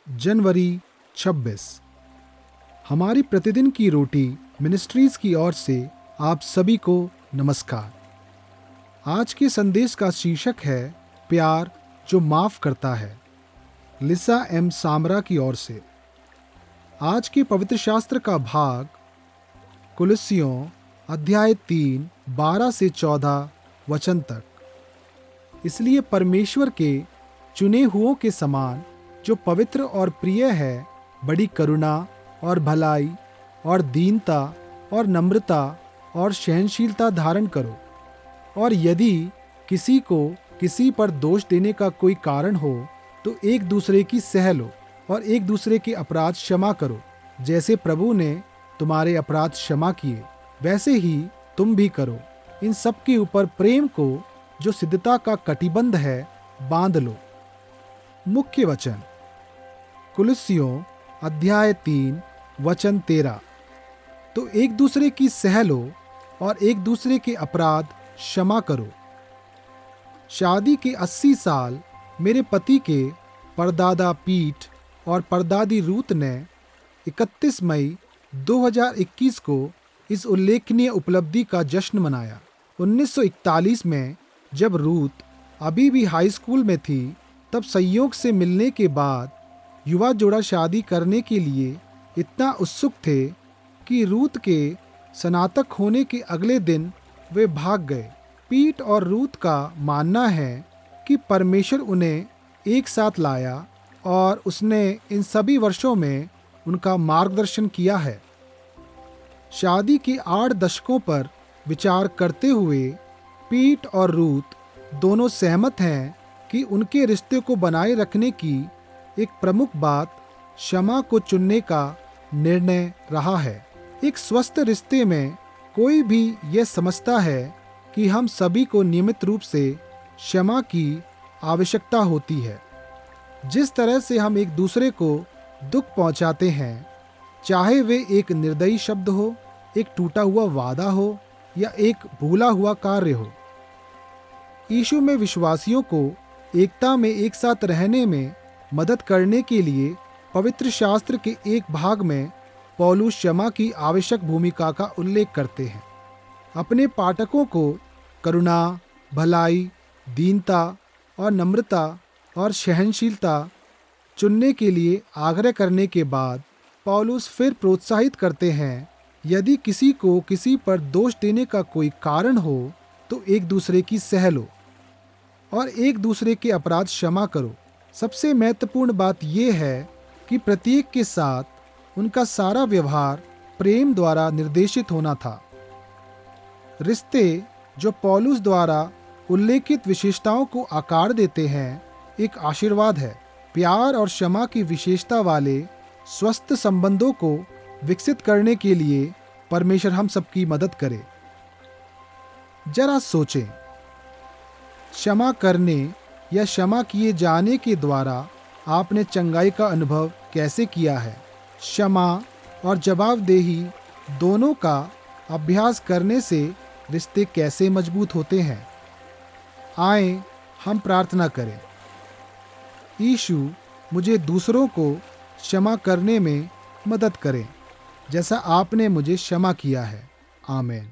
जनवरी 26। हमारी प्रतिदिन की रोटी मिनिस्ट्रीज की ओर से आप सभी को नमस्कार। आज के संदेश का शीर्षक है प्यार जो माफ करता है, लिसा एम सामरा की ओर से। आज के पवित्र शास्त्र का भाग कुलुस्सियों अध्याय 3 12 से 14 वचन तक। इसलिए परमेश्वर के चुने हुओं के समान जो पवित्र और प्रिय है, बड़ी करुणा और भलाई और दीनता और नम्रता और सहनशीलता धारण करो। और यदि किसी को किसी पर दोष देने का कोई कारण हो तो एक दूसरे की सह लो और एक दूसरे के अपराध क्षमा करो। जैसे प्रभु ने तुम्हारे अपराध क्षमा किए, वैसे ही तुम भी करो। इन सब के ऊपर प्रेम को जो सिद्धता का कटिबंध है बांध लो। मुख्य वचन कुलुस्सियों अध्याय 3 वचन 13। तो एक दूसरे की सह लो और एक दूसरे के अपराध क्षमा करो। शादी के 80 साल मेरे पति के परदादा पीट और परदादी रूत ने 31 मई 2021 को इस उल्लेखनीय उपलब्धि का जश्न मनाया। 1941 में जब रूत अभी भी हाई स्कूल में थी, तब संयोग से मिलने के बाद युवा जोड़ा शादी करने के लिए इतना उत्सुक थे कि रूत के स्नातक होने के अगले दिन वे भाग गए। पीट और रूत का मानना है कि परमेश्वर उन्हें एक साथ लाया और उसने इन सभी वर्षों में उनका मार्गदर्शन किया है। शादी के 8 दशकों पर विचार करते हुए पीट और रूत दोनों सहमत हैं कि उनके रिश्ते को बनाए रखने की एक प्रमुख बात क्षमा को चुनने का निर्णय रहा है। एक स्वस्थ रिश्ते में कोई भी यह समझता है कि हम सभी को नियमित रूप से क्षमा की आवश्यकता होती है। जिस तरह से हम एक दूसरे को दुख पहुंचाते हैं, चाहे वे एक निर्दयी शब्द हो, एक टूटा हुआ वादा हो या एक भूला हुआ कार्य हो। यीशु में विश्वासियों को एकता में एक साथ रहने में मदद करने के लिए पवित्र शास्त्र के एक भाग में पौलुस क्षमा की आवश्यक भूमिका का उल्लेख करते हैं। अपने पाठकों को करुणा, भलाई, दीनता और नम्रता और सहनशीलता चुनने के लिए आग्रह करने के बाद पौलुस फिर प्रोत्साहित करते हैं, यदि किसी को किसी पर दोष देने का कोई कारण हो तो एक दूसरे की सह लो और एक दूसरे के अपराध क्षमा करो। सबसे महत्वपूर्ण बात यह है कि प्रत्येक के साथ उनका सारा व्यवहार प्रेम द्वारा निर्देशित होना था। रिश्ते जो पौलुस द्वारा उल्लेखित विशेषताओं को आकार देते हैं, एक आशीर्वाद है। प्यार और क्षमा की विशेषता वाले स्वस्थ संबंधों को विकसित करने के लिए परमेश्वर हम सबकी मदद करे। जरा सोचें, क्षमा करने या क्षमा किए जाने के द्वारा आपने चंगाई का अनुभव कैसे किया है? क्षमा और जवाबदेही दोनों का अभ्यास करने से रिश्ते कैसे मजबूत होते हैं? आए हम प्रार्थना करें। यीशु, मुझे दूसरों को क्षमा करने में मदद करें, जैसा आपने मुझे क्षमा किया है। आमीन।